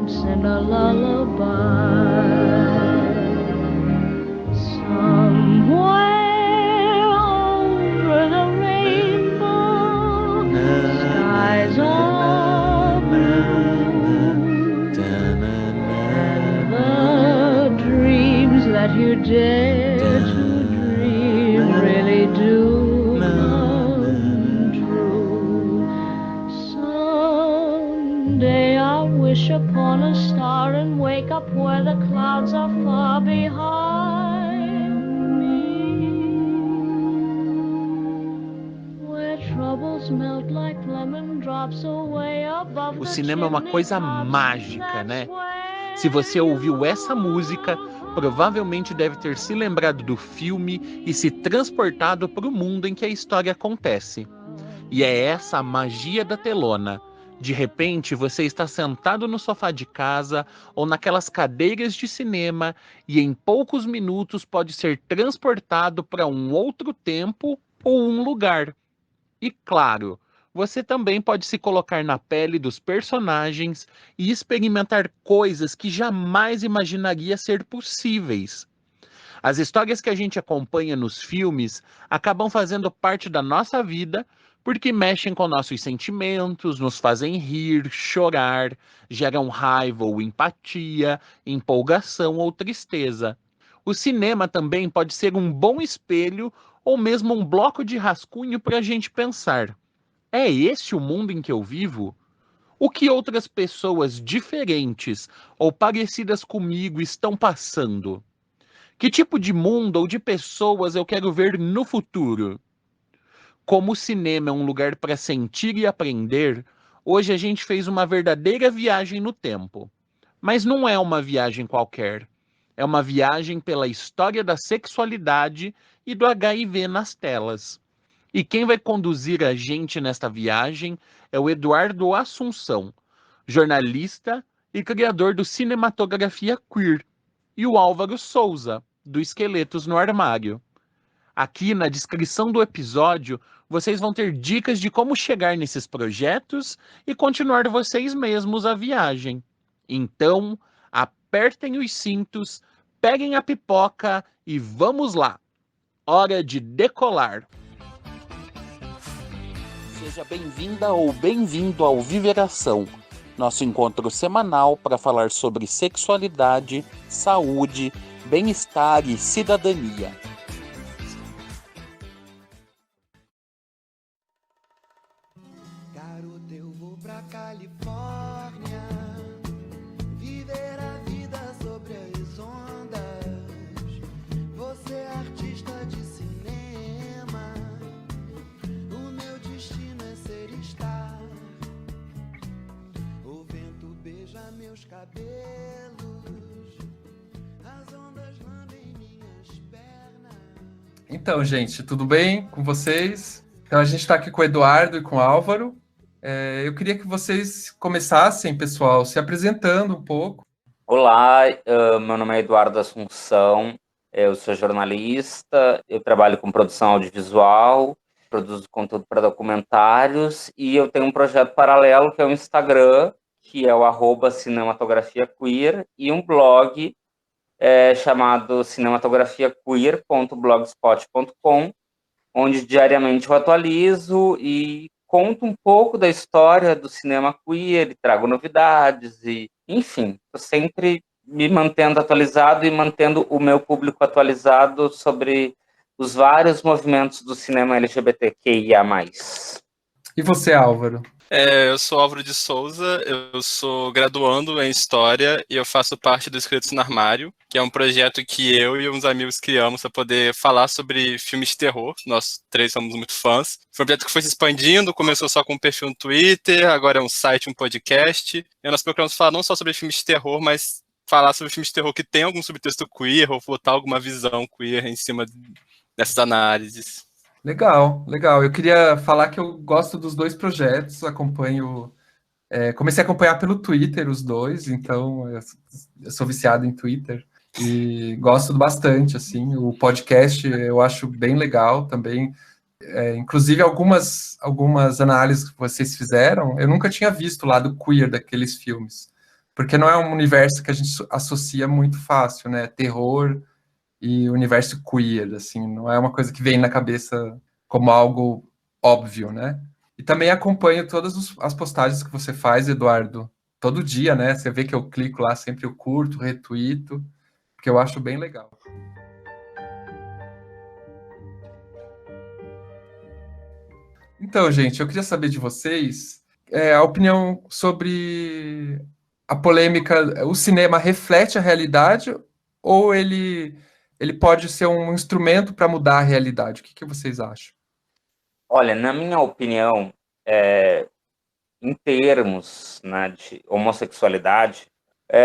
sing a lullaby. Somewhere over the rainbow, skies are blue, and the dreams that you dare to dream really do come true. Someday I'll wish upon a star and wake up where the clouds are far behind me, where troubles melt like lemon drops away above. O cinema é uma coisa mágica, né? Se você ouviu essa música, provavelmente deve ter se lembrado do filme e se transportado para o mundo em que a história acontece. E é essa a magia da telona. De repente, você está sentado no sofá de casa ou naquelas cadeiras de cinema e em poucos minutos pode ser transportado para um outro tempo ou um lugar. E claro, você também pode se colocar na pele dos personagens e experimentar coisas que jamais imaginaria ser possíveis. As histórias que a gente acompanha nos filmes acabam fazendo parte da nossa vida porque mexem com nossos sentimentos, nos fazem rir, chorar, geram raiva ou empatia, empolgação ou tristeza. O cinema também pode ser um bom espelho ou mesmo um bloco de rascunho para a gente pensar. É esse o mundo em que eu vivo? O que outras pessoas diferentes ou parecidas comigo estão passando? Que tipo de mundo ou de pessoas eu quero ver no futuro? Como o cinema é um lugar para sentir e aprender, hoje a gente fez uma verdadeira viagem no tempo. Mas não é uma viagem qualquer. É uma viagem pela história da sexualidade e do HIV nas telas. E quem vai conduzir a gente nesta viagem é o Eduardo Assunção, jornalista e criador do Cinematografia Queer, e o Álvaro Souza, do Esqueletos no Armário. Aqui na descrição do episódio, vocês vão ter dicas de como chegar nesses projetos e continuar vocês mesmos a viagem. Então, apertem os cintos, peguem a pipoca e vamos lá! Hora de decolar! Seja bem-vinda ou bem-vindo ao Viveração, nosso encontro semanal para falar sobre sexualidade, saúde, bem-estar e cidadania. Garota, eu vou pra Califórnia, viver a vida sobre as ondas. Você é artista de cinema, o meu destino é ser estar. O vento beija meus cabelos, as ondas lambem minhas pernas. Então, gente, tudo bem com vocês? Então, a gente está aqui com o Eduardo e com o Álvaro. Eu queria que vocês começassem, pessoal, se apresentando um pouco. Olá, meu nome é Eduardo Assunção, eu sou jornalista, eu trabalho com produção audiovisual, produzo conteúdo para documentários e eu tenho um projeto paralelo que é o Instagram, que é o @cinematografiaqueer, e um blog chamado cinematografiaqueer.blogspot.com, onde diariamente eu atualizo e conto um pouco da história do cinema queer, e trago novidades, e enfim, estou sempre me mantendo atualizado e mantendo o meu público atualizado sobre os vários movimentos do cinema LGBTQIA+. E você, Álvaro? Eu sou Álvaro de Souza, eu sou graduando em História e eu faço parte do Esqueletos no Armário, que é um projeto que eu e uns amigos criamos para poder falar sobre filmes de terror. Nós três somos muito fãs. Foi um projeto que foi se expandindo, começou só com um perfil no Twitter, agora é um site, um podcast. E nós procuramos falar não só sobre filmes de terror, mas falar sobre filmes de terror que tem algum subtexto queer ou botar alguma visão queer em cima dessas análises. Legal, legal. Eu queria falar que eu gosto dos dois projetos, acompanho... comecei a acompanhar pelo Twitter os dois, então eu sou viciado em Twitter e gosto bastante, assim. O podcast eu acho bem legal também. Inclusive, algumas análises que vocês fizeram, eu nunca tinha visto o lado queer daqueles filmes. porque não é um universo que a gente associa muito fácil, né? Terror e universo queer, assim, não é uma coisa que vem na cabeça como algo óbvio, né? E também acompanho todas as postagens que você faz, Eduardo, todo dia, né? Você vê que eu clico lá, sempre eu curto, retuito, porque eu acho bem legal. Então, gente, eu queria saber de vocês a opinião sobre a polêmica. O cinema reflete a realidade ou ele pode ser um instrumento para mudar a realidade? O que vocês acham? Olha, na minha opinião, em termos, né, de homossexualidade,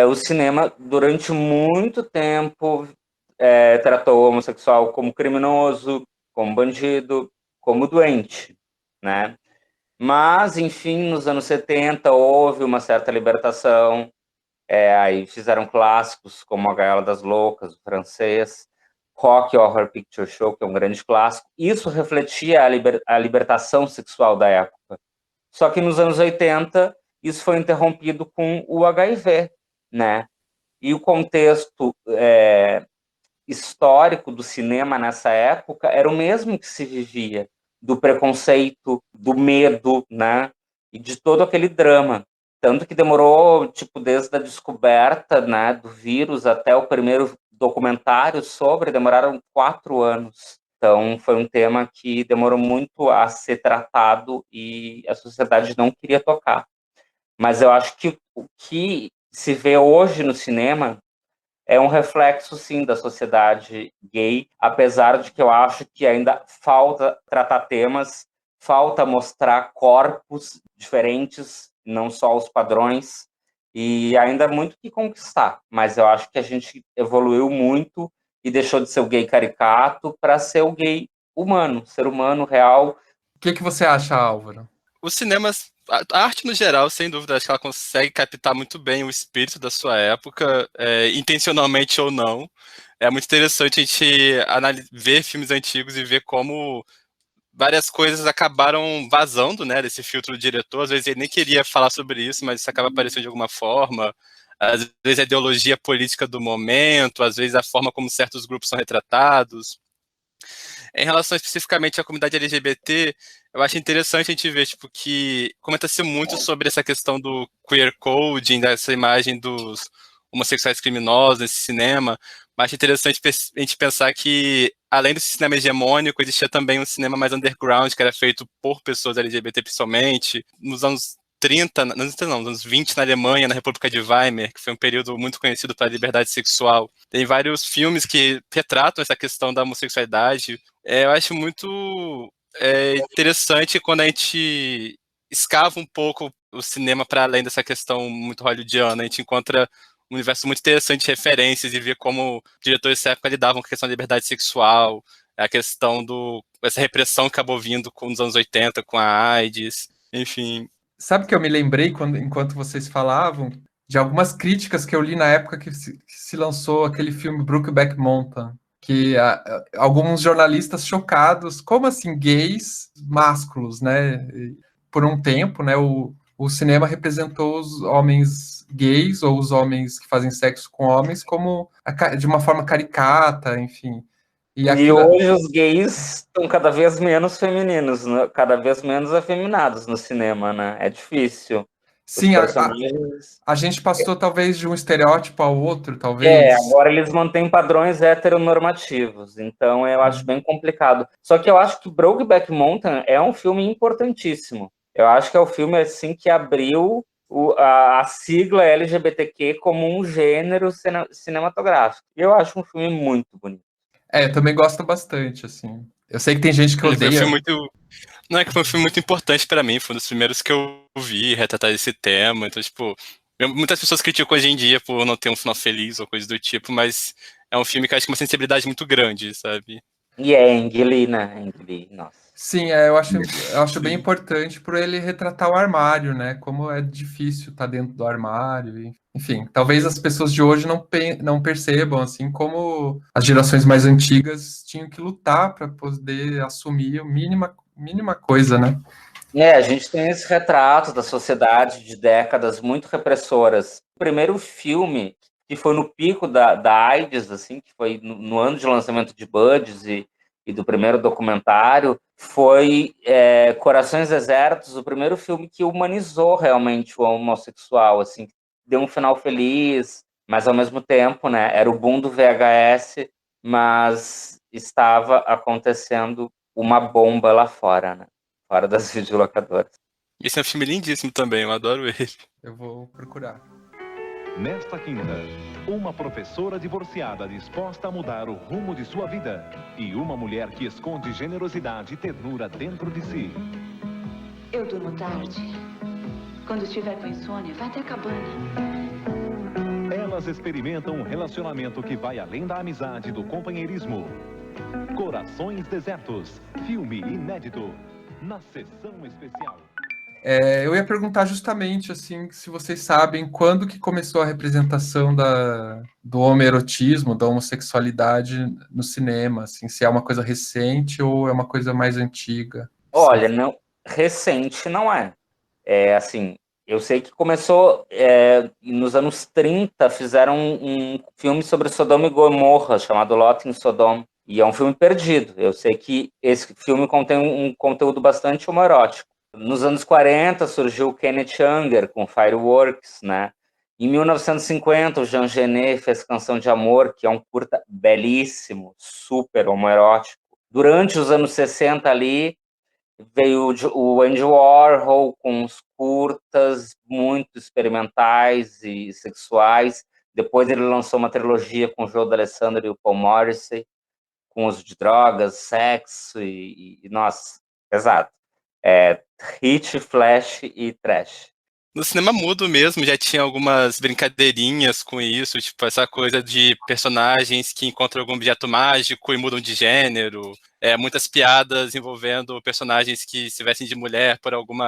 o cinema, durante muito tempo, tratou o homossexual como criminoso, como bandido, como doente, né? Mas, enfim, nos anos 70 houve uma certa libertação, aí fizeram clássicos como A Gaiola das Loucas, o francês, Rocky Horror Picture Show, que é um grande clássico. Isso refletia a libertação sexual da época. Só que nos anos 80, isso foi interrompido com o HIV, né? E o contexto histórico do cinema nessa época era o mesmo que se vivia, do preconceito, do medo, né? E de todo aquele drama. Tanto que demorou, tipo, desde a descoberta, né, do vírus até o primeiro documentário sobre, demoraram 4 anos. Então, foi um tema que demorou muito a ser tratado e a sociedade não queria tocar. Mas eu acho que o que se vê hoje no cinema é um reflexo, sim, da sociedade gay, apesar de que eu acho que ainda falta tratar temas, falta mostrar corpos diferentes, não só os padrões, e ainda muito que conquistar. Mas eu acho que a gente evoluiu muito e deixou de ser o gay caricato para ser o gay humano, ser humano real. O que você acha, Álvaro? Os cinemas, a arte no geral, sem dúvida, acho que ela consegue captar muito bem o espírito da sua época, intencionalmente ou não. É muito interessante a gente ver filmes antigos e ver como várias coisas acabaram vazando, né, desse filtro do diretor. Às vezes ele nem queria falar sobre isso, mas isso acaba aparecendo de alguma forma. Às vezes a ideologia política do momento, às vezes a forma como certos grupos são retratados. Em relação especificamente à comunidade LGBT, eu acho interessante a gente ver, tipo, que comenta-se muito sobre essa questão do queer coding, dessa imagem dos homossexuais criminosos nesse cinema, mas acho interessante a gente pensar que, além desse cinema hegemônico, existia também um cinema mais underground, que era feito por pessoas LGBT principalmente, nos anos 30, nos anos 20 na Alemanha, na República de Weimar, que foi um período muito conhecido pela liberdade sexual. Tem vários filmes que retratam essa questão da homossexualidade. Eu acho muito interessante quando a gente escava um pouco o cinema para além dessa questão muito hollywoodiana. A gente encontra um universo muito interessante de referências e ver como diretores dessa época lidavam com a questão da liberdade sexual, a questão essa repressão que acabou vindo nos anos 80 com a AIDS, enfim. Sabe que eu me lembrei, enquanto vocês falavam, de algumas críticas que eu li na época que se lançou aquele filme Brokeback Mountain, que alguns jornalistas chocados, como assim, gays másculos, né? Por um tempo, né, o cinema representou os homens gays ou os homens que fazem sexo com homens como de uma forma caricata, enfim. E hoje os gays estão cada vez menos femininos, né? Cada vez menos afeminados no cinema, né? É difícil. Sim, a gente passou talvez de um estereótipo ao outro, talvez. Agora eles mantêm padrões heteronormativos, então eu acho bem complicado. Só que eu acho que Brokeback Mountain é um filme importantíssimo. Eu acho que é o filme assim que abriu a sigla LGBTQ como um gênero cinematográfico. E eu acho um filme muito bonito. Eu também gosto bastante, assim. Eu sei que tem gente que odeia. Não é que foi um filme muito importante pra mim, foi um dos primeiros que eu vi retratar esse tema. Então, tipo, muitas pessoas criticam hoje em dia por não ter um final feliz ou coisa do tipo, mas é um filme que acho que tem uma sensibilidade muito grande, sabe? E é Ang Lee, né? Ang Lee, nossa. Sim, eu acho bem importante por ele retratar o armário, né? Como é difícil estar dentro do armário. Enfim, talvez as pessoas de hoje não percebam, assim, como as gerações mais antigas tinham que lutar para poder assumir a mínima coisa, né? A gente tem esse retrato da sociedade de décadas muito repressoras. O primeiro filme que foi no pico da AIDS, assim, que foi no ano de lançamento de Buds e do primeiro documentário, foi Corações Desertos, o primeiro filme que humanizou realmente o homossexual, assim, deu um final feliz, mas ao mesmo tempo, né, era o boom do VHS, mas estava acontecendo uma bomba lá fora, né? Fora das videolocadoras. Esse é um filme lindíssimo também, eu adoro ele. Eu vou procurar. Nesta quinta, uma professora divorciada disposta a mudar o rumo de sua vida e uma mulher que esconde generosidade e ternura dentro de si. Eu durmo tarde. Quando estiver com insônia, vai até a cabana. Elas experimentam um relacionamento que vai além da amizade e do companheirismo. Corações Desertos, filme inédito, na sessão especial. Eu ia perguntar justamente assim, se vocês sabem quando que começou a representação do homoerotismo, da homossexualidade no cinema, assim, se é uma coisa recente ou é uma coisa mais antiga. Olha, não, recente não é. Assim, eu sei que começou nos anos 30, fizeram um filme sobre Sodoma e Gomorra, chamado Lot em Sodoma, e é um filme perdido. Eu sei que esse filme contém um conteúdo bastante homoerótico. Nos anos 40 surgiu o Kenneth Anger com Fireworks, né? Em 1950 o Jean Genet fez Canção de Amor, que é um curta belíssimo, super homoerótico. Durante os anos 60 ali veio o Andy Warhol com os curtas muito experimentais e sexuais. Depois ele lançou uma trilogia com o Joe D'Alessandro e o Paul Morrissey, com uso de drogas, sexo e nossa, pesado. Hit, flash e trash. No cinema mudo mesmo, já tinha algumas brincadeirinhas com isso, tipo essa coisa de personagens que encontram algum objeto mágico e mudam de gênero. Muitas piadas envolvendo personagens que se vestem de mulher por algum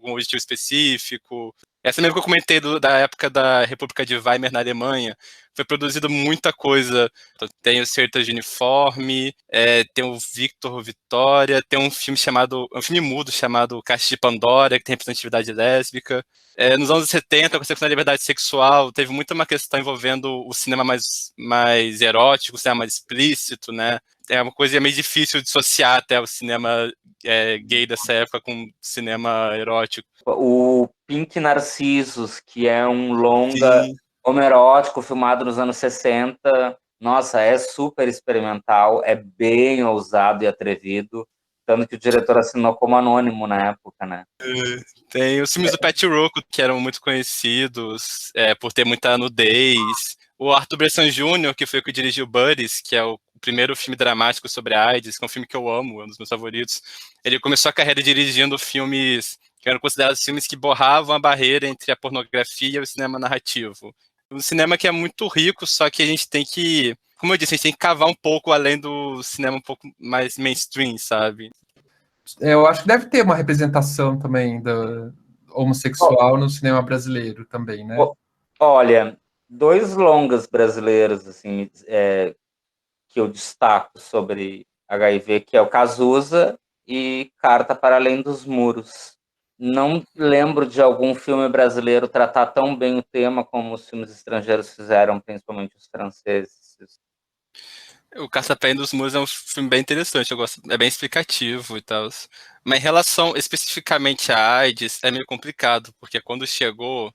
objetivo específico. Essa mesmo que eu comentei da época da República de Weimar na Alemanha, foi produzido muita coisa. Tem o Certas de Uniforme, tem o Victor Vitória, tem um filme mudo chamado Caixa de Pandora, que tem representatividade lésbica. Nos anos 70, com a questão da liberdade sexual, teve muita uma questão envolvendo o cinema mais erótico, o cinema mais explícito, né? É uma coisa meio difícil de dissociar até o cinema gay dessa época com o cinema erótico. O Pink Narcissos, que é um longa homoerótico filmado nos anos 60, nossa, é super experimental, é bem ousado e atrevido, tanto que o diretor assinou como anônimo na época, né? Tem os filmes do Pat Rocco, que eram muito conhecidos por ter muita nudez. O Arthur Bressan Jr., que foi o que dirigiu Buddies, que é o primeiro filme dramático sobre a AIDS, que é um filme que eu amo, é um dos meus favoritos. Ele começou a carreira dirigindo filmes que eram considerados filmes que borravam a barreira entre a pornografia e o cinema narrativo. Um cinema que é muito rico, só que a gente tem que, como eu disse, a gente tem que cavar um pouco além do cinema um pouco mais mainstream, sabe? Eu acho que deve ter uma representação também do homossexual no cinema brasileiro também, né? Olha, 2 longas brasileiros, assim, que eu destaco sobre HIV, que é o Cazuza e Carta para Além dos Muros. Não lembro de algum filme brasileiro tratar tão bem o tema como os filmes estrangeiros fizeram, principalmente os franceses. O Caça-Pé dos Muros é um filme bem interessante, eu gosto, é bem explicativo e tal. Mas em relação especificamente à AIDS, é meio complicado, porque quando chegou,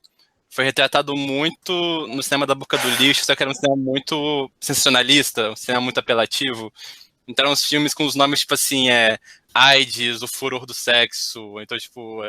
foi retratado muito no cinema da boca do lixo, só que era um cinema muito sensacionalista, um cinema muito apelativo. Então eram uns filmes com os nomes, tipo assim, AIDS, o furor do sexo, então, tipo,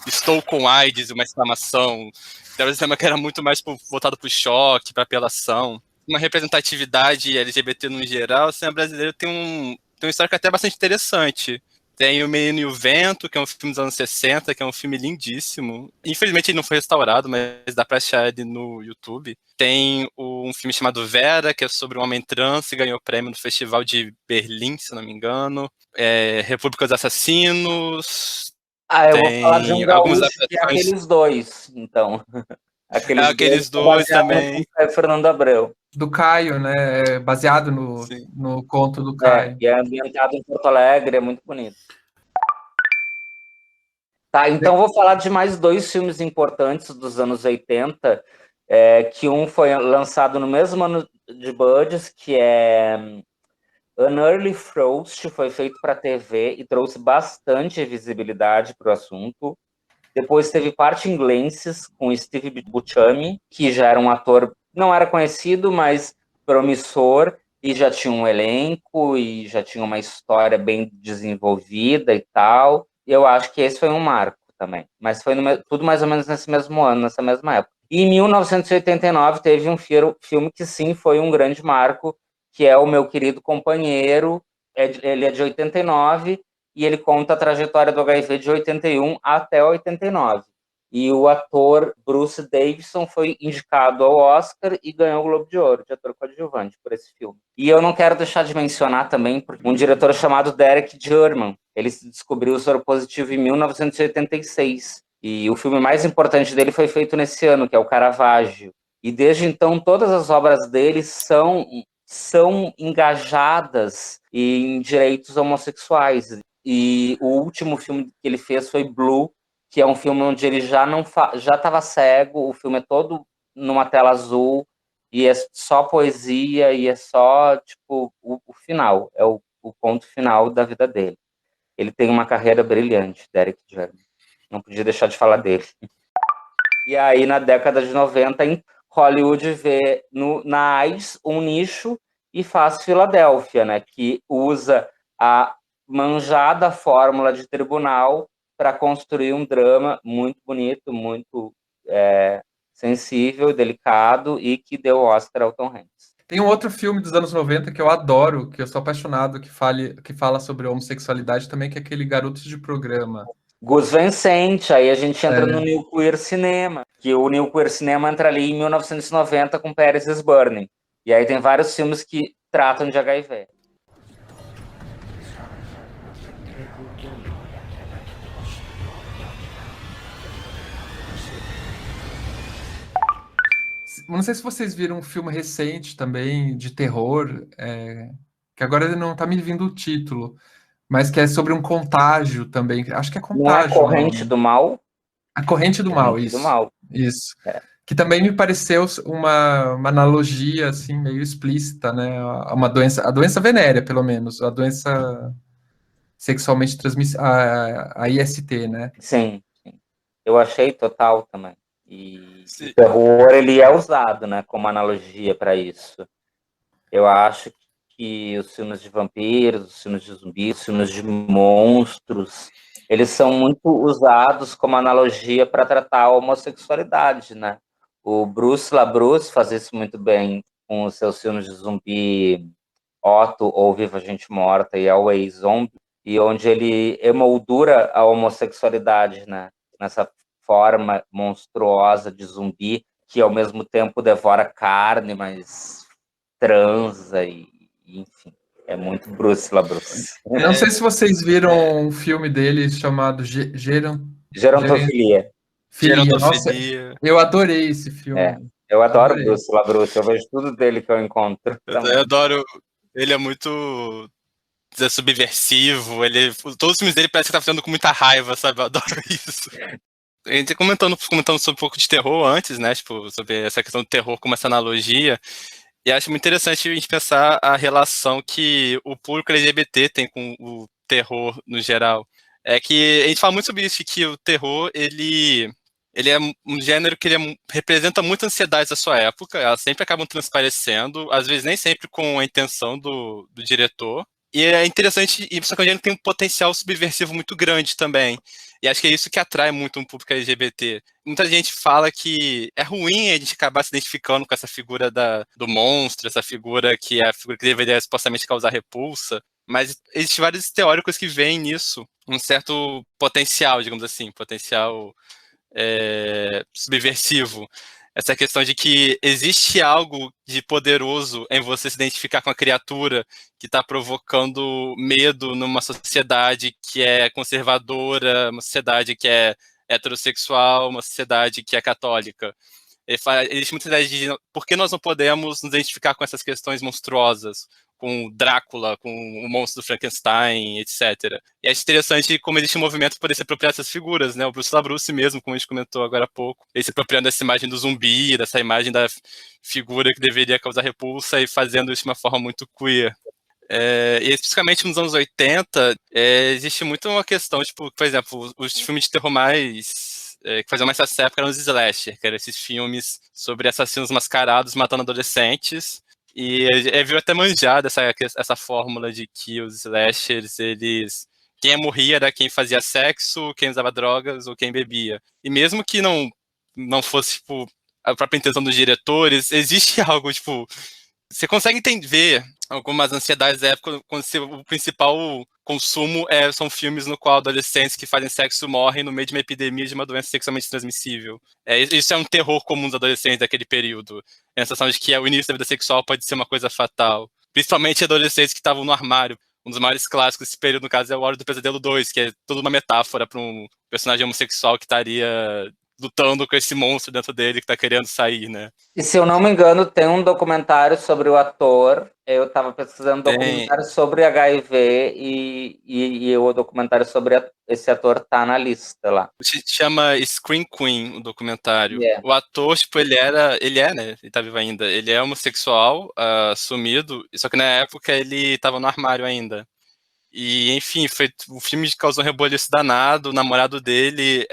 estou com AIDS, uma exclamação. Então era um cinema que era muito mais voltado pro choque, pra apelação. Uma representatividade LGBT no geral, o cinema brasileiro tem uma história até bastante interessante. Tem O Menino e o Vento, que é um filme dos anos 60, que é um filme lindíssimo. Infelizmente ele não foi restaurado, mas dá pra achar ele no YouTube. Tem um filme chamado Vera, que é sobre um homem trans que ganhou prêmio no Festival de Berlim, se não me engano. República dos Assassinos. Eu vou falar de um gaúcho, que é aqueles dois, então. Aqueles dois também. Fernando Abreu. Do Caio, né? Baseado no conto do Caio. E é ambientado em Porto Alegre, é muito bonito. Tá, então vou falar de mais 2 filmes importantes dos anos 80, que um foi lançado no mesmo ano de Buddies, que é An Early Frost, foi feito para TV e trouxe bastante visibilidade para o assunto. Depois teve Parting Glances, com Steve Buscemi, que já era um ator, não era conhecido, mas promissor, e já tinha um elenco, e já tinha uma história bem desenvolvida e tal. E eu acho que esse foi um marco também. Mas foi tudo mais ou menos nesse mesmo ano, nessa mesma época. E em 1989 teve um filme que sim foi um grande marco, que é O Meu Querido Companheiro. Ele é de 89, e ele conta a trajetória do HIV de 81 até 89. E o ator Bruce Davison foi indicado ao Oscar e ganhou o Globo de Ouro de ator coadjuvante por esse filme. E eu não quero deixar de mencionar também um diretor chamado Derek Jarman. Ele se descobriu soropositivo em 1986. E o filme mais importante dele foi feito nesse ano, que é o Caravaggio. E desde então, todas as obras dele são engajadas em direitos homossexuais. E o último filme que ele fez foi Blue, que é um filme onde ele já estava cego, o filme é todo numa tela azul, e é só poesia, e é só, tipo, o final, é o ponto final da vida dele. Ele tem uma carreira brilhante, Derek Jarman. Não podia deixar de falar dele. E aí, na década de 90, Hollywood vê na AIDS um nicho e faz Filadélfia, né, que usa a manjada fórmula de tribunal para construir um drama muito bonito, muito sensível, delicado, e que deu o Oscar ao Tom Hanks. Tem um outro filme dos anos 90 que eu adoro, que eu sou apaixonado, que fala sobre homossexualidade também, que é aquele Garotos de Programa. Gus Van Sant, aí a gente entra no New Queer Cinema, que o New Queer Cinema entra ali em 1990 com Paris is Burning. E aí tem vários filmes que tratam de HIV. Não sei se vocês viram um filme recente também, de terror, que agora não tá me vindo o título, mas que é sobre um contágio também. Acho que é Não é Contágio. Corrente do Mal? A Corrente do Mal, Corrente isso. do Mal. Isso. Que também me pareceu uma analogia, assim, meio explícita, né? A doença venérea, pelo menos, a doença sexualmente transmissível, a IST, né? Sim, sim. Eu achei total também. E o terror, ele é usado, né, como analogia para isso. Eu acho que os filmes de vampiros, os filmes de zumbis, os filmes de monstros, eles são muito usados como analogia para tratar a homossexualidade, né? O Bruce LaBruce faz isso muito bem com os seus filmes de zumbi, Otto ou Viva Gente Morta e Always Zombie, e onde ele emoldura a homossexualidade, né? Nessa forma monstruosa de zumbi, que ao mesmo tempo devora carne, mas transa, e enfim, é muito Bruce LaBruce. Não sei se vocês viram um filme dele chamado Gerontofilia. Nossa, eu adorei esse filme. Eu adoro Bruce LaBruce, eu vejo tudo dele que eu encontro. Eu adoro, ele é muito subversivo, todos os filmes dele parece que tá fazendo com muita raiva, sabe? Eu adoro isso. A gente comentando sobre um pouco de terror antes, né? Tipo, sobre essa questão do terror como essa analogia. E acho muito interessante a gente pensar a relação que o público LGBT tem com o terror no geral. É que a gente fala muito sobre isso, que o terror, ele é um gênero que representa muita ansiedade da sua época, elas sempre acabam transparecendo, às vezes nem sempre com a intenção do diretor. E é interessante, só que o gênero tem um potencial subversivo muito grande também. E acho que é isso que atrai muito um público LGBT. Muita gente fala que é ruim a gente acabar se identificando com essa figura do monstro, essa figura que é a figura que deveria supostamente causar repulsa. Mas existem vários teóricos que veem nisso um certo potencial, digamos assim, potencial subversivo. Essa questão de que existe algo de poderoso em você se identificar com a criatura que está provocando medo numa sociedade que é conservadora, uma sociedade que é heterossexual, uma sociedade que é católica. Existe muita ideia de por que nós não podemos nos identificar com essas questões monstruosas? com o Drácula, com o monstro do Frankenstein, etc. E é interessante como existe um movimento para poder se apropriar dessas figuras, né? O Bruce LaBruce mesmo, como a gente comentou agora há pouco, ele se apropriando dessa imagem do zumbi, dessa imagem da figura que deveria causar repulsa e fazendo isso de uma forma muito queer. E especificamente nos anos 80, existe muito uma questão, tipo, por exemplo, os filmes de terror que faziam mais essa época eram os slasher, que eram esses filmes sobre assassinos mascarados matando adolescentes. E viu até manjada essa fórmula de que os slashers, quem morria era quem fazia sexo, quem usava drogas ou quem bebia. E mesmo que não fosse, tipo, a própria intenção dos diretores, existe algo, tipo, você consegue ver algumas ansiedades da época quando o principal consumo são filmes no qual adolescentes que fazem sexo morrem no meio de uma epidemia de uma doença sexualmente transmissível. Isso é um terror comum dos adolescentes daquele período. A sensação de que o início da vida sexual pode ser uma coisa fatal. Principalmente adolescentes que estavam no armário. Um dos maiores clássicos desse período, no caso, é o Hora do Pesadelo 2, que é toda uma metáfora para um personagem homossexual que estaria lutando com esse monstro dentro dele que tá querendo sair, né? E se eu não me engano, tem um documentário sobre o ator. Eu estava pesquisando documentário sobre HIV e o documentário sobre esse ator tá na lista lá. Se chama Scream Queen, o documentário. Yeah. O ator, tipo, ele é, né? Ele tá vivo ainda. Ele é homossexual, assumido, só que na época ele tava no armário ainda. E, enfim, o filme causou um reboliço danado. O namorado dele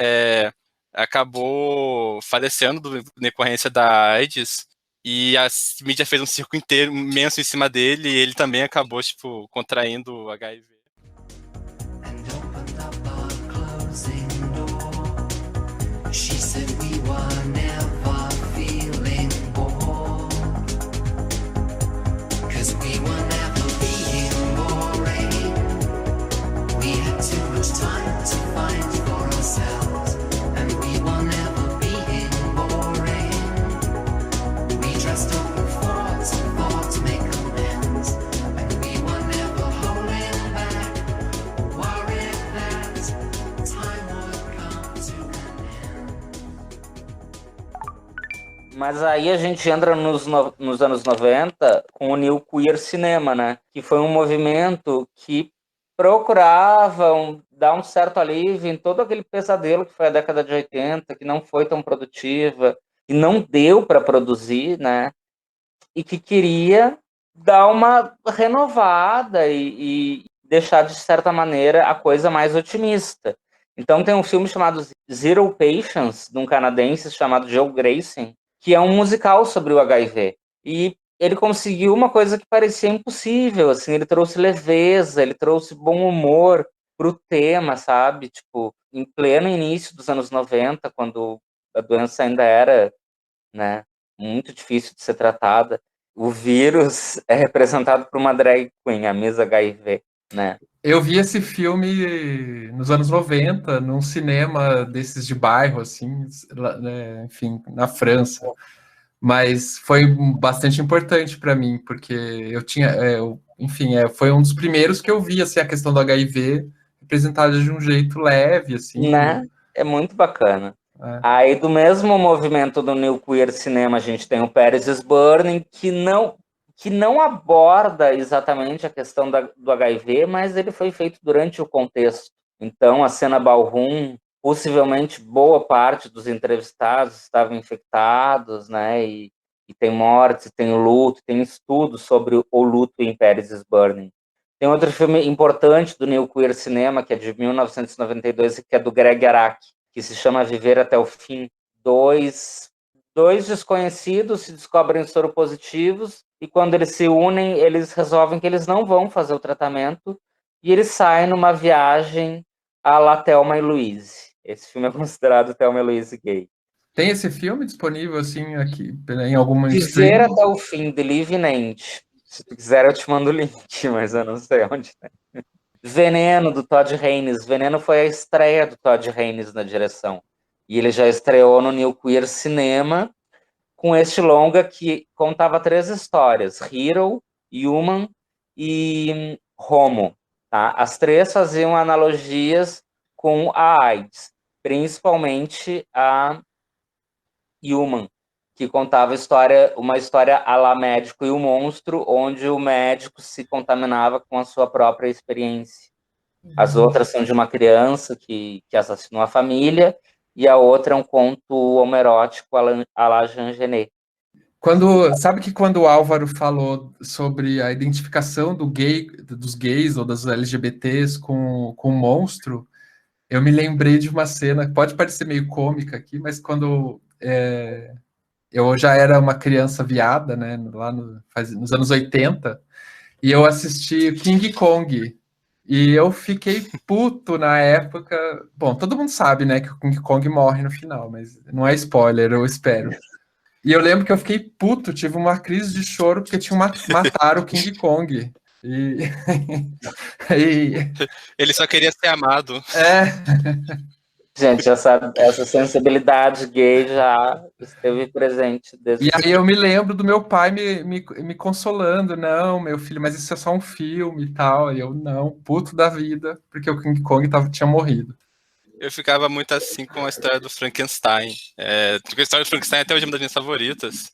acabou falecendo decorrência da AIDS. E a mídia fez um circo inteiro, imenso em cima dele, e ele também acabou, tipo, contraindo o HIV. She said we were never feeling bored, 'cause we were never being boring. We had too much time to find for ourselves, and we were never being boring. We dressed up in forts and fought to make amends, and we were never holding back, worried that time would come to an end. Mas aí a gente entra nos anos 90 com o New Queer Cinema, né? Que foi um movimento que procurava dar um certo alívio em todo aquele pesadelo que foi a década de 80, que não foi tão produtiva, e não deu para produzir, né? E que queria dar uma renovada e deixar, de certa maneira, a coisa mais otimista. Então tem um filme chamado Zero Patience, de um canadense chamado Joe Grayson, que é um musical sobre o HIV. E ele conseguiu uma coisa que parecia impossível, assim, ele trouxe leveza, ele trouxe bom humor pro tema, sabe? Tipo, em pleno início dos anos 90, quando a doença ainda era, né, muito difícil de ser tratada, o vírus é representado por uma drag queen, a Miss HIV, né? Eu vi esse filme nos anos 90, num cinema desses de bairro, assim, né, enfim, na França. Mas foi bastante importante para mim, porque eu tinha, enfim, foi um dos primeiros que eu vi, assim, a questão do HIV representada de um jeito leve, assim. Né? É muito bacana. É. Aí, do mesmo movimento do New Queer Cinema, a gente tem o Paris is Burning, que não aborda exatamente a questão do HIV, mas ele foi feito durante o contexto. Então, a cena ballroom, possivelmente boa parte dos entrevistados estavam infectados, né? E tem mortes, tem luto, tem estudos sobre o luto em Paris is Burning. Tem outro filme importante do New Queer Cinema, que é de 1992, que é do Greg Araki, que se chama Viver até o Fim. Dois desconhecidos se descobrem soropositivos e quando eles se unem, eles resolvem que eles não vão fazer o tratamento e eles saem numa viagem à la Thelma e Louise. Esse filme é considerado Thelma e Louise gay. Tem esse filme disponível, assim, aqui, em alguma Viver streaming? até o Fim, The Living End. Se tu quiser, eu te mando o link, mas eu não sei onde tem. Veneno, do Todd Haynes. Veneno foi a estreia do Todd Haynes na direção. E ele já estreou no New Queer Cinema com este longa que contava 3 histórias. Hero, Human e Homo. Tá? As 3 faziam analogias com a AIDS. Principalmente a Human, que contava uma história à la Médico e o Monstro, onde o médico se contaminava com a sua própria experiência. As outras são de uma criança que assassinou a família, e a outra é um conto homerótico à la Jean Genet. Sabe que quando o Álvaro falou sobre a identificação dos gays ou das LGBTs com o monstro, eu me lembrei de uma cena, pode parecer meio cômica aqui, mas quando eu já era uma criança viada, né, lá nos anos 80, e eu assisti King Kong, e eu fiquei puto na época. Bom, todo mundo sabe, né, que o King Kong morre no final, mas não é spoiler, eu espero. E eu lembro que eu fiquei puto, tive uma crise de choro porque mataram o King Kong. E, Ele só queria ser amado. Gente, essa sensibilidade gay já esteve presente desde... E aí eu me lembro do meu pai me consolando, não, meu filho, mas isso é só um filme e tal. E eu, não, puto da vida, porque o King Kong tinha morrido. Eu ficava muito assim com a história do Frankenstein. Porque a história do Frankenstein até hoje é uma das minhas favoritas.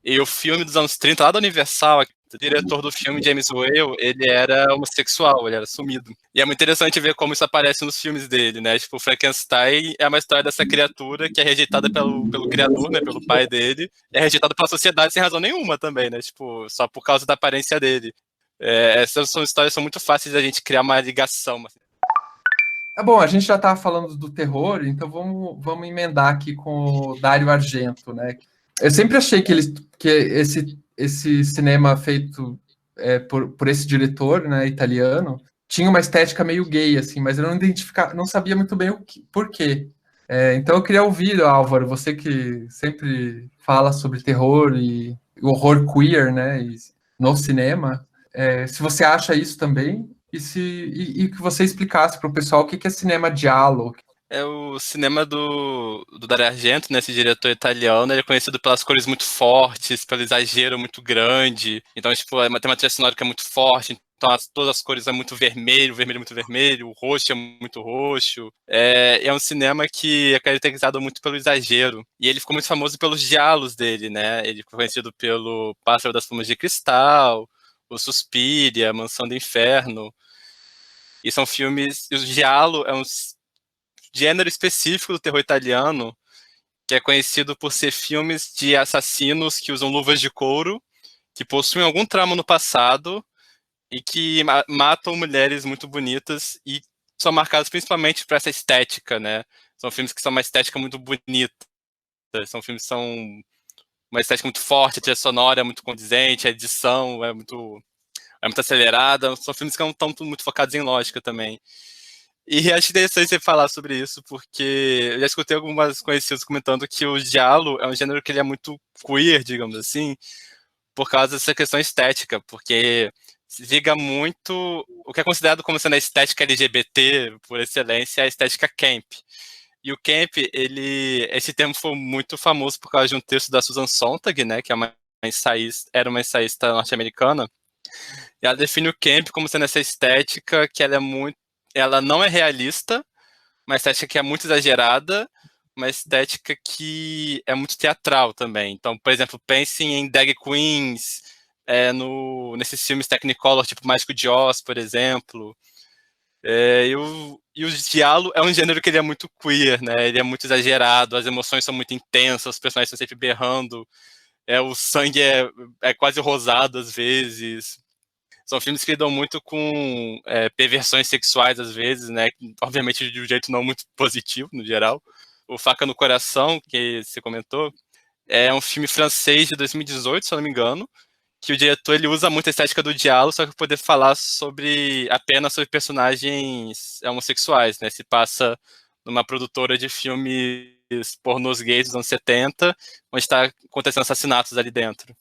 E o filme dos anos 30, lá da Universal, o diretor do filme, James Whale, ele era homossexual, ele era sumido. E é muito interessante ver como isso aparece nos filmes dele, né? Tipo, o Frankenstein é uma história dessa criatura que é rejeitada pelo criador, né? Pelo pai dele. E é rejeitada pela sociedade sem razão nenhuma também, né? Tipo, só por causa da aparência dele. Essas histórias são muito fáceis da gente criar uma ligação. Assim. Bom, a gente já estava falando do terror, então vamos emendar aqui com o Dario Argento, né? Eu sempre achei que esse cinema feito por esse diretor, né, italiano, tinha uma estética meio gay, assim, mas eu não sabia muito bem por quê. Então eu queria ouvir, Álvaro, você que sempre fala sobre terror e horror queer, né, no cinema, se você acha isso também, e que você explicasse para o pessoal o que é cinema giallo. É o cinema do Dario Argento, né, esse diretor italiano, ele é conhecido pelas cores muito fortes, pelo exagero muito grande. Então, tipo, tem uma trilha sonora que é muito forte, então todas as cores é muito vermelho, vermelho é muito vermelho, o roxo é muito roxo. É um cinema que é caracterizado muito pelo exagero. E ele ficou muito famoso pelos giallos dele, né? Ele ficou conhecido pelo Pássaro das Plumas de Cristal, o Suspiria, Mansão do Inferno. E são filmes... E o giallo é um gênero específico do terror italiano, que é conhecido por ser filmes de assassinos que usam luvas de couro, que possuem algum trauma no passado e que matam mulheres muito bonitas e são marcados principalmente por essa estética, né? São filmes que são uma estética muito bonita, são filmes que são uma estética muito forte, a trilha sonora é muito condizente, a edição é muito acelerada, são filmes que não estão muito focados em lógica também. E acho interessante você falar sobre isso, porque eu já escutei algumas conhecidas comentando que o giallo é um gênero que ele é muito queer, digamos assim, por causa dessa questão estética, porque liga muito o que é considerado como sendo a estética LGBT, por excelência, é a estética camp. E o camp, esse termo foi muito famoso por causa de um texto da Susan Sontag, né, que era uma ensaísta norte-americana, e ela define o camp como sendo essa estética que ela não é realista, uma estética que é muito exagerada, uma estética que é muito teatral também. Então, por exemplo, pensem em drag queens, nesses filmes Technicolor, tipo Mágico de Oz, por exemplo. E o giallo é um gênero que ele é muito queer, né? Ele é muito exagerado, as emoções são muito intensas, os personagens estão sempre berrando, o sangue é quase rosado às vezes. São filmes que lidam muito com perversões sexuais, às vezes, né? Obviamente de um jeito não muito positivo, no geral. O Faca no Coração, que você comentou, é um filme francês de 2018, se eu não me engano, que o diretor ele usa muito a estética do diálogo, só que para poder falar apenas sobre personagens homossexuais, né? Se passa numa produtora de filmes pornôs gays dos anos 70, onde está acontecendo assassinatos ali dentro.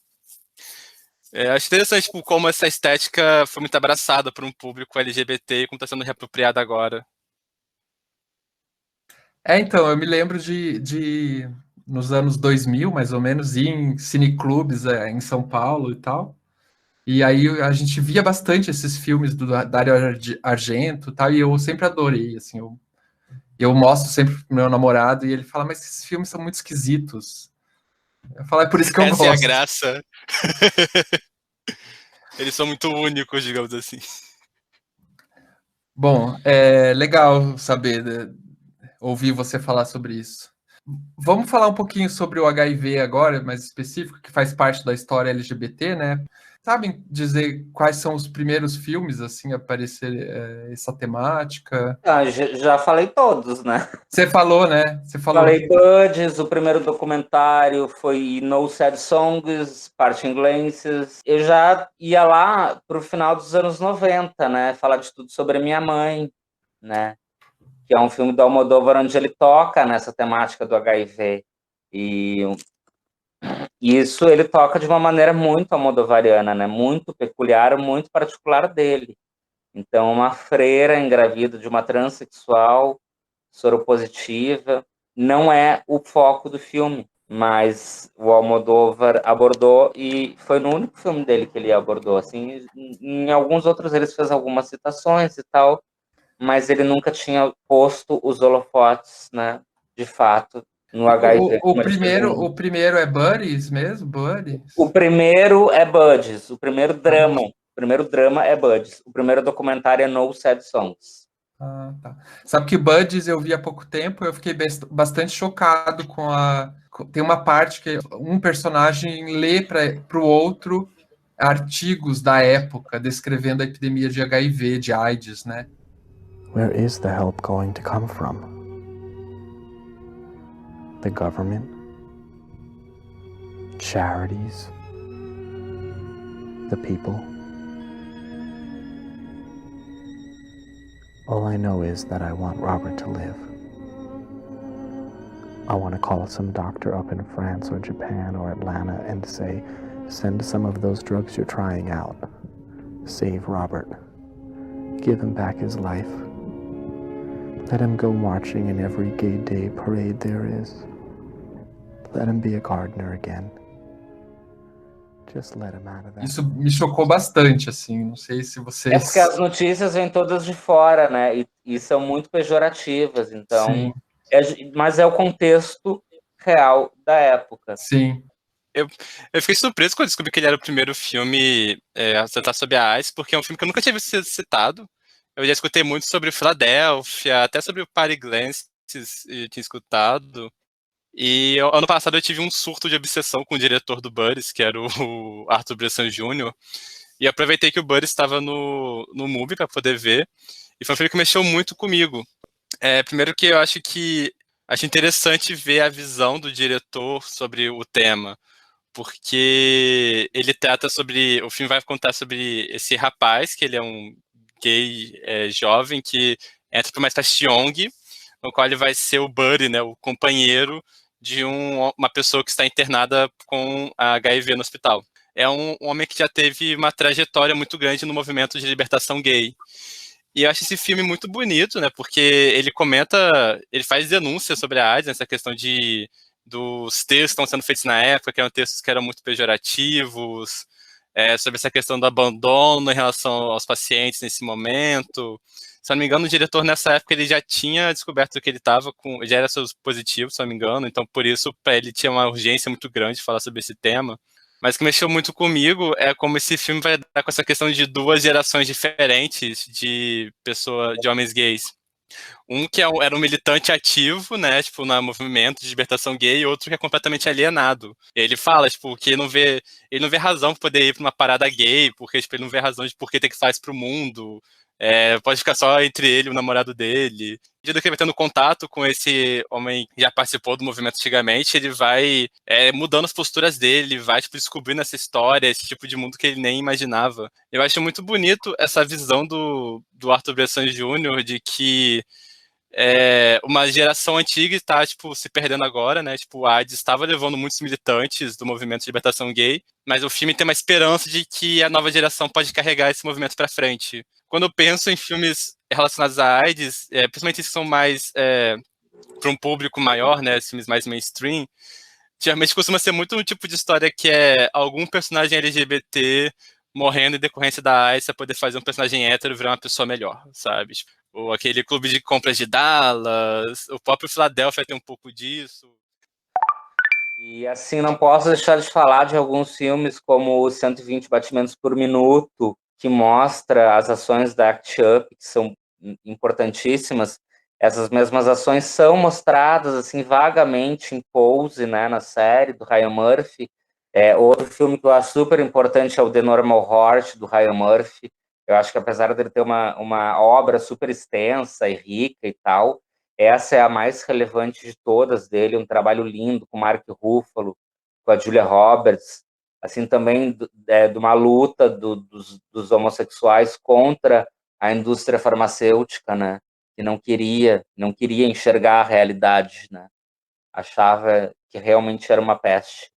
Acho interessante tipo, como essa estética foi muito abraçada por um público LGBT e como está sendo reapropriada agora. Então, eu me lembro nos anos 2000, mais ou menos, ir em cineclubes em São Paulo e tal. E aí a gente via bastante esses filmes do Dario Argento e tal, e eu sempre adorei, assim, eu mostro sempre pro meu namorado e ele fala, mas esses filmes são muito esquisitos. Eu falo, é por isso que eu Essa é a gosto. graça. Eles são muito únicos, digamos assim. Bom, é legal saber, ouvir você falar sobre isso. Vamos falar um pouquinho sobre o HIV agora, mais específico, que faz parte da história LGBT, né? Sabem dizer quais são os primeiros filmes assim a aparecer essa temática? Já falei todos, né? Você falou, né? Você falou. Falei Buddies, o primeiro documentário foi No Sad Songs, Parte Inglês. Eu já ia lá pro final dos anos 90, né? Falar de tudo sobre a minha mãe, né? Que é um filme do Almodóvar onde ele toca nessa temática do HIV. E isso ele toca de uma maneira muito almodovariana, né? Muito peculiar, muito particular dele. Então, uma freira engravida de uma transexual soropositiva não é o foco do filme, mas o Almodóvar abordou e foi no único filme dele que ele abordou. Assim, em alguns outros ele fez algumas citações e tal, mas ele nunca tinha posto os holofotes, né, de fato, no HIV. O primeiro é Buddies mesmo? Buddies? O primeiro é Buddies, o primeiro drama. O primeiro drama é Buddies. O primeiro documentário é No Sad Songs. Ah, tá. Sabe que Buddies eu vi há pouco tempo, eu fiquei bastante chocado com a. Tem uma parte que um personagem lê para o outro artigos da época descrevendo a epidemia de HIV, de AIDS, né? Where is the help going to come from? The government? Charities? The people? All I know is that I want Robert to live. I want to call some doctor up in France or Japan or Atlanta and say, send some of those drugs you're trying out. Save Robert. Give him back his life. Let him go marching in every gay day parade there is. Let him be a gardener again. Just let him out of that. Isso me chocou bastante, assim, não sei se vocês... É porque as notícias vêm todas de fora, né, e são muito pejorativas, então... mas é o contexto real da época. Sim. Eu fiquei surpreso quando descobri que ele era o primeiro filme a tratar sobre a AIDS, porque é um filme que eu nunca tinha visto citado. Eu já escutei muito sobre Filadélfia, até sobre o Party Glances eu tinha escutado. E ano passado eu tive um surto de obsessão com o diretor do Buddies, que era o Arthur Bressan Jr., e aproveitei que o Buddies estava no MUBI para poder ver, e foi um filme que mexeu muito comigo. Primeiro que eu acho interessante ver a visão do diretor sobre o tema, porque ele trata sobre... O filme vai contar sobre esse rapaz, que ele é um gay jovem, que entra para uma espécie de ONG, no qual ele vai ser o buddy, né, o companheiro de uma pessoa que está internada com HIV no hospital. É um homem que já teve uma trajetória muito grande no movimento de libertação gay. E eu acho esse filme muito bonito, né, porque ele faz denúncia sobre a AIDS, essa questão dos textos que estão sendo feitos na época, que eram textos que eram muito pejorativos, sobre essa questão do abandono em relação aos pacientes nesse momento. Se eu não me engano, o diretor nessa época ele já tinha descoberto que ele estava com... Já era positivo, se eu não me engano, então por isso para ele tinha uma urgência muito grande de falar sobre esse tema. Mas o que mexeu muito comigo é como esse filme vai dar com essa questão de duas gerações diferentes de homens gays. Um que era um militante ativo, né, tipo, no movimento de libertação gay, e outro que é completamente alienado. E ele fala, tipo, que ele não vê razão para poder ir para uma parada gay, porque, tipo, ele não vê razão de por que tem que fazer isso pro mundo. Pode ficar só entre ele e o namorado dele. À medida que ele vai tendo contato com esse homem que já participou do movimento antigamente, ele vai mudando as posturas dele, vai tipo, descobrindo essa história, esse tipo de mundo que ele nem imaginava. Eu acho muito bonito essa visão do Arthur Bressan Jr. de que uma geração antiga está tipo, se perdendo agora, né? Tipo, a AIDS estava levando muitos militantes do movimento de libertação gay, mas o filme tem uma esperança de que a nova geração pode carregar esse movimento para frente. Quando eu penso em filmes relacionados à AIDS, principalmente que são mais para um público maior, né, filmes mais mainstream, geralmente costuma ser muito um tipo de história que é algum personagem LGBT morrendo em decorrência da AIDS para poder fazer um personagem hétero virar uma pessoa melhor, sabe? Ou aquele clube de compras de Dallas, o próprio Philadelphia tem um pouco disso. E assim, não posso deixar de falar de alguns filmes como o 120 Batimentos por Minuto, que mostra as ações da ACT UP, que são importantíssimas. Essas mesmas ações são mostradas assim vagamente em Pose, né, na série do Ryan Murphy. Outro filme que eu acho super importante é o The Normal Heart, do Ryan Murphy. Eu acho que apesar dele ter uma obra super extensa e rica e tal, essa é a mais relevante de todas dele, um trabalho lindo com Mark Ruffalo, com a Julia Roberts, assim também de uma luta dos homossexuais contra a indústria farmacêutica, né? Que não queria enxergar a realidade, né? Achava que realmente era uma peste.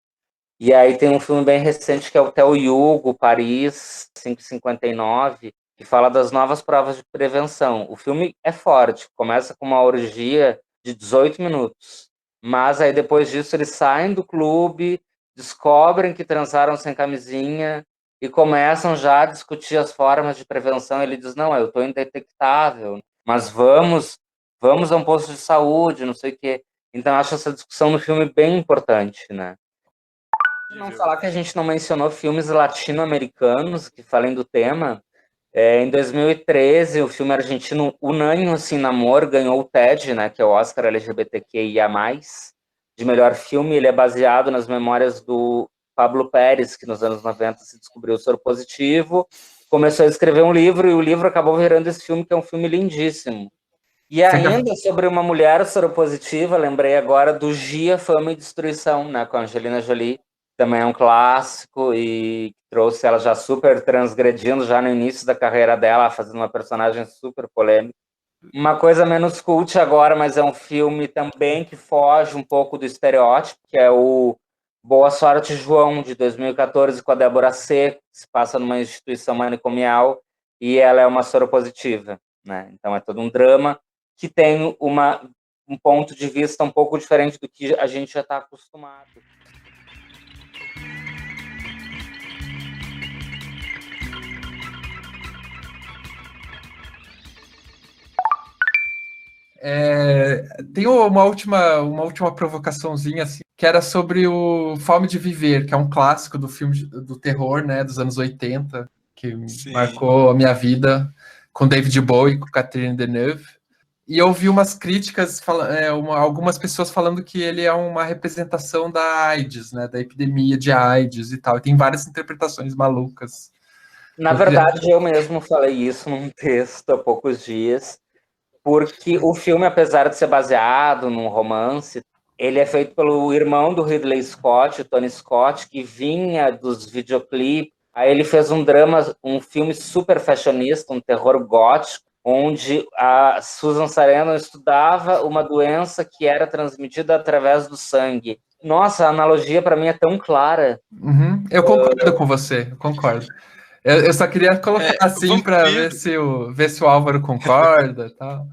E aí tem um filme bem recente que é o Theo Hugo, Paris 559, que fala das novas provas de prevenção. O filme é forte, começa com uma orgia de 18 minutos, mas aí depois disso eles saem do clube, descobrem que transaram sem camisinha e começam já a discutir as formas de prevenção. Ele diz, não, eu estou indetectável, mas vamos a um posto de saúde, não sei o quê. Então eu acho essa discussão no filme bem importante, né? Não falar que a gente não mencionou filmes latino-americanos que falem do tema. Em 2013, o filme argentino Unânimo Sin Namor ganhou o TED, né, que é o Oscar LGBTQIA+, de melhor filme. Ele é baseado nas memórias do Pablo Pérez, que nos anos 90 se descobriu soropositivo, começou a escrever um livro, e o livro acabou virando esse filme, que é um filme lindíssimo. E ainda sobre uma mulher soropositiva, lembrei agora do Gia, Fama e Destruição, né, com a Angelina Jolie. Também é um clássico e trouxe ela já super transgredindo já no início da carreira dela, fazendo uma personagem super polêmica. Uma coisa menos cult agora, mas é um filme também que foge um pouco do estereótipo, que é o Boa Sorte, João, de 2014, com a Débora Seco, que se passa numa instituição manicomial, e ela é uma soropositiva, né? Então é todo um drama que tem um ponto de vista um pouco diferente do que a gente já está acostumado. Tem uma última provocaçãozinha, assim, que era sobre o Fome de Viver, que é um clássico do filme do terror, né, dos anos 80, que marcou a minha vida, com David Bowie, com Catherine Deneuve. E eu vi umas críticas, algumas pessoas falando que ele é uma representação da AIDS, né, da epidemia de AIDS e tal. E tem várias interpretações malucas. Na verdade, eu mesmo falei isso num texto há poucos dias, porque o filme, apesar de ser baseado num romance, ele é feito pelo irmão do Ridley Scott, o Tony Scott, que vinha dos videoclipes. Aí ele fez um filme super fashionista, um terror gótico, onde a Susan Sarandon estudava uma doença que era transmitida através do sangue. Nossa, a analogia para mim é tão clara. Eu concordo com você, eu concordo. Eu só queria colocar assim para ver se o Álvaro concorda e tal.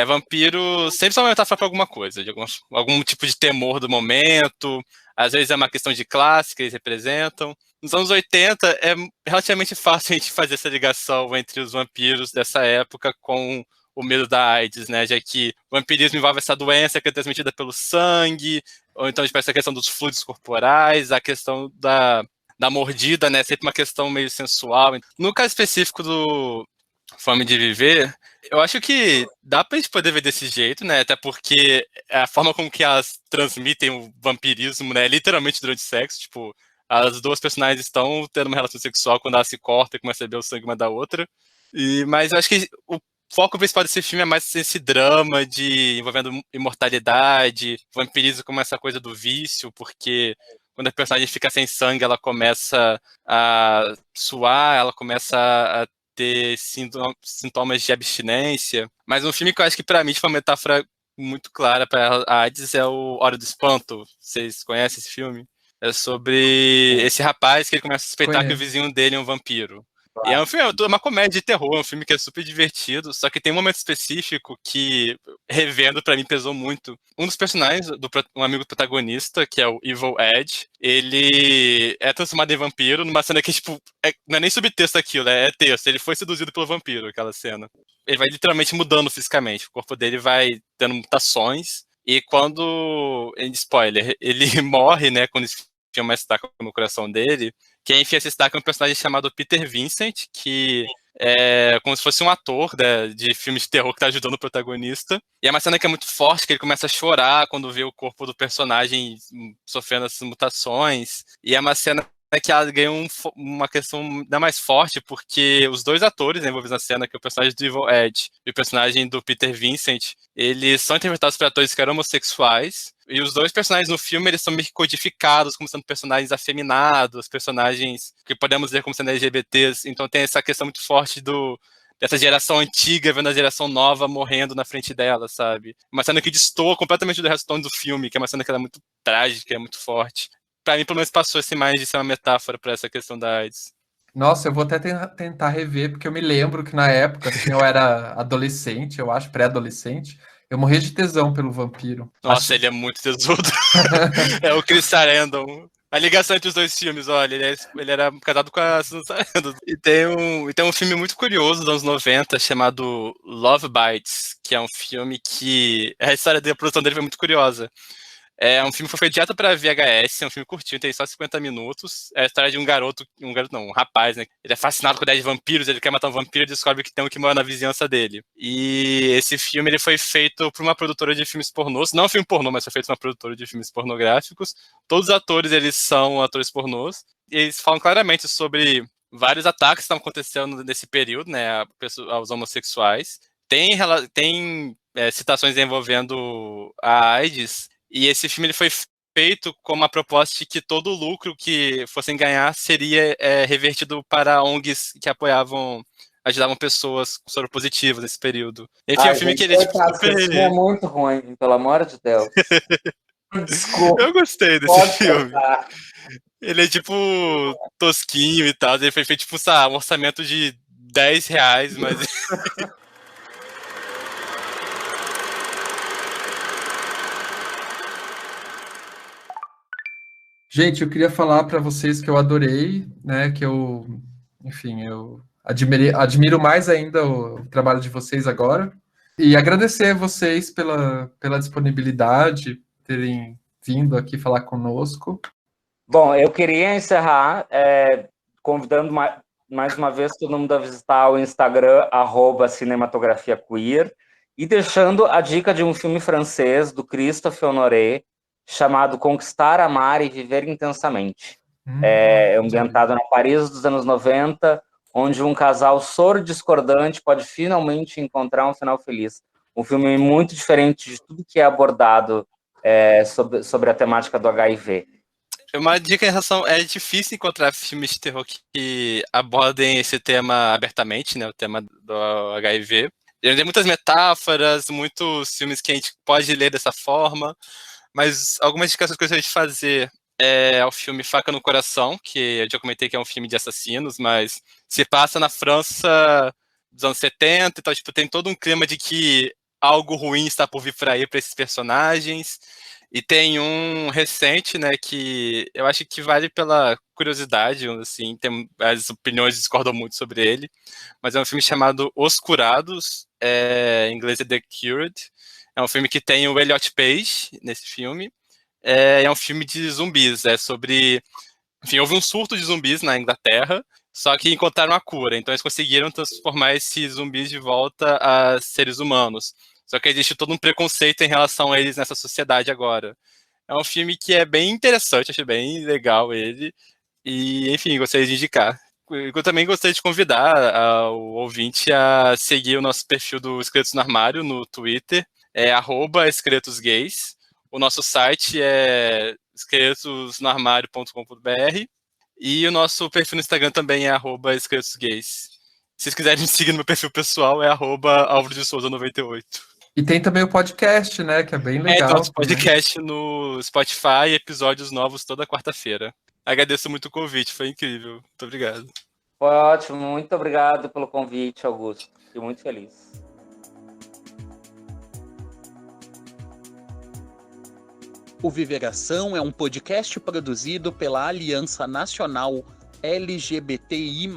Vampiro sempre são uma metáfora para alguma coisa, de algum tipo de temor do momento. Às vezes é uma questão de classe que eles representam. Nos anos 80 é relativamente fácil a gente fazer essa ligação entre os vampiros dessa época com o medo da AIDS, né? Já que o vampirismo envolve essa doença que é transmitida pelo sangue, ou então tipo, essa questão dos fluidos corporais, a questão da mordida, né? Sempre uma questão meio sensual. No caso específico do Fome de Viver, eu acho que dá pra gente poder ver desse jeito, né? Até porque a forma como que elas transmitem o vampirismo, né? Literalmente durante o sexo, tipo, as duas personagens estão tendo uma relação sexual quando elas se cortam e começam a beber o sangue uma da outra. Mas eu acho que o foco principal desse filme é mais esse drama envolvendo imortalidade, vampirismo como essa coisa do vício, porque quando a personagem fica sem sangue, ela começa a suar, ela começa a ter sintomas de abstinência. Mas um filme que eu acho que pra mim foi uma metáfora muito clara para a AIDS é o Hora do Espanto. Vocês conhecem esse filme? É sobre esse rapaz que ele começa a suspeitar que o vizinho dele é um vampiro. E é um filme, é uma comédia de terror, é um filme que é super divertido, só que tem um momento específico que, revendo, pra mim, pesou muito. Um dos personagens, um amigo protagonista, que é o Evil Ed, ele é transformado em vampiro numa cena que, tipo, não é nem subtexto aquilo, é texto. Ele foi seduzido pelo vampiro, aquela cena. Ele vai literalmente mudando fisicamente, o corpo dele vai tendo mutações, E quando, em spoiler, ele morre, né, quando enfia uma estaca no coração dele, quem enfia essa estaca é um personagem chamado Peter Vincent, que é como se fosse um ator, né, de filme de terror que tá ajudando o protagonista. E é uma cena que é muito forte, que ele começa a chorar quando vê o corpo do personagem sofrendo essas mutações. E é uma cena que ela ganha uma questão ainda mais forte, porque os dois atores envolvidos na cena, que é o personagem do Evil Ed e o personagem do Peter Vincent, eles são interpretados por atores que eram homossexuais, e os dois personagens no filme, eles são meio que codificados como sendo personagens afeminados, personagens que podemos ver como sendo LGBTs, então tem essa questão muito forte dessa geração antiga vendo a geração nova morrendo na frente dela, sabe? Uma cena que destoa completamente do resto do filme, que é uma cena que ela é muito trágica, é muito forte. Pra mim, pelo menos, passou essa imagem de ser uma metáfora pra essa questão da AIDS. Nossa, eu vou até tentar rever, porque eu me lembro que na época, assim, eu era adolescente, eu acho, pré-adolescente, eu morria de tesão pelo vampiro. Nossa, ele é muito tesudo. É o Chris Sarandon. A ligação entre os dois filmes, olha, ele era casado com a Susan Sarandon. E tem um filme muito curioso dos anos 90 chamado Love Bites, que é um filme que a história da produção dele foi muito curiosa. É um filme que foi feito direto para VHS, é um filme curtinho, tem só 50 minutos. É a história de um rapaz, né? Ele é fascinado com a ideia de vampiros, ele quer matar um vampiro e descobre que tem um que mora na vizinhança dele. E esse filme ele foi feito por uma produtora de filmes pornôs, não um filme pornô, mas foi feito por uma produtora de filmes pornográficos. Todos os atores, eles são atores pornôs. E eles falam claramente sobre vários ataques que estão acontecendo nesse período, né, aos homossexuais. Tem citações envolvendo a AIDS. E esse filme ele foi feito com uma proposta de que todo o lucro que fossem ganhar seria revertido para ONGs que ajudavam pessoas soropositivas nesse período. Enfim, é um filme que ele é tipo super... Esse filme é muito ruim, pelo amor de Deus. Desculpa. Eu gostei desse filme. Ele é tipo tosquinho e tal. Ele foi feito tipo, um orçamento de R$10, mas... Gente, eu queria falar para vocês que eu adorei, né? Que eu admiro mais ainda o trabalho de vocês agora. E agradecer a vocês pela disponibilidade, terem vindo aqui falar conosco. Bom, eu queria encerrar convidando mais uma vez todo mundo a visitar o Instagram, @cinematografiaqueer, e deixando a dica de um filme francês do Christophe Honoré, chamado Conquistar, Amar e Viver Intensamente. É ambientado na Paris dos anos 90, onde um casal soro-discordante pode finalmente encontrar um final feliz. Um filme muito diferente de tudo que é abordado sobre a temática do HIV. Uma dica em relação... É difícil encontrar filmes de terror que abordem esse tema abertamente, né? O tema do HIV. Tem muitas metáforas, muitos filmes que a gente pode ler dessa forma, mas algumas indicações que eu gostaria de fazer é o filme Faca no Coração, que eu já comentei que é um filme de assassinos, mas se passa na França dos anos 70, então tipo, tem todo um clima de que algo ruim está por vir por aí para esses personagens. E tem um recente, né, que eu acho que vale pela curiosidade, assim, as opiniões discordam muito sobre ele, mas é um filme chamado Os Curados, em inglês é The Cured. É um filme que tem o Elliot Page nesse filme. É um filme de zumbis, sobre... Enfim, houve um surto de zumbis na Inglaterra, só que encontraram a cura, então eles conseguiram transformar esses zumbis de volta a seres humanos. Só que existe todo um preconceito em relação a eles nessa sociedade agora. É um filme que é bem interessante, acho bem legal ele. E, enfim, gostaria de indicar. Eu também gostaria de convidar o ouvinte a seguir o nosso perfil do Esqueletos no Armário no Twitter, @esqueletosgays. O nosso site é esqueletosnoarmario.com.br e o nosso perfil no Instagram também é @esqueletosgays. Se vocês quiserem me seguir no meu perfil pessoal, é @alvarodesouza98. E tem também o podcast, né? Que é bem legal. Tem nosso podcast no Spotify, episódios novos toda quarta-feira. Agradeço muito o convite, foi incrível. Muito obrigado. Foi ótimo, muito obrigado pelo convite, Augusto. Fiquei muito feliz. O Viveração é um podcast produzido pela Aliança Nacional LGBTI+.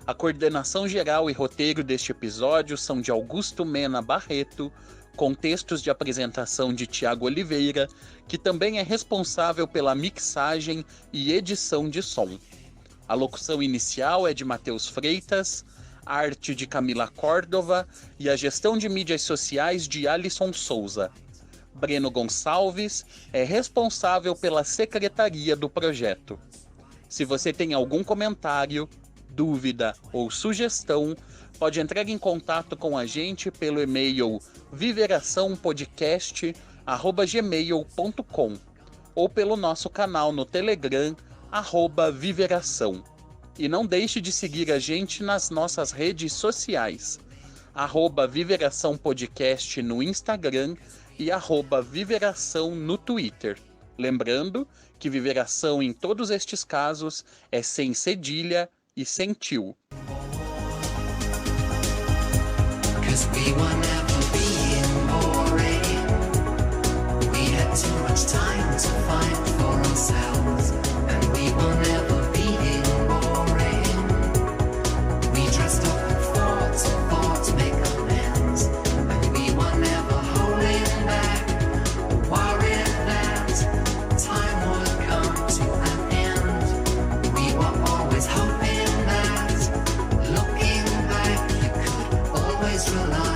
A coordenação geral e roteiro deste episódio são de Augusto Mena Barreto, com textos de apresentação de Tiago Oliveira, que também é responsável pela mixagem e edição de som. A locução inicial é de Matheus Freitas, a arte de Camila Córdova e a gestão de mídias sociais de Alisson Souza. Breno Gonçalves é responsável pela secretaria do projeto. Se você tem algum comentário, dúvida ou sugestão, pode entrar em contato com a gente pelo e-mail viveraçãopodcast@gmail.com ou pelo nosso canal no Telegram, @Viveração. E não deixe de seguir a gente nas nossas redes sociais, @Viveração Podcast no Instagram e @Viveração no Twitter. Lembrando que Viveração em todos estes casos é sem cedilha e sem tio. 'Cause we were never being boring. We had too much time to find for ourselves, and we were never being boring. We dressed up and fought to make amends, and we were never holding back, worried that time would come to an end. We were always hoping that, looking back, you could always rely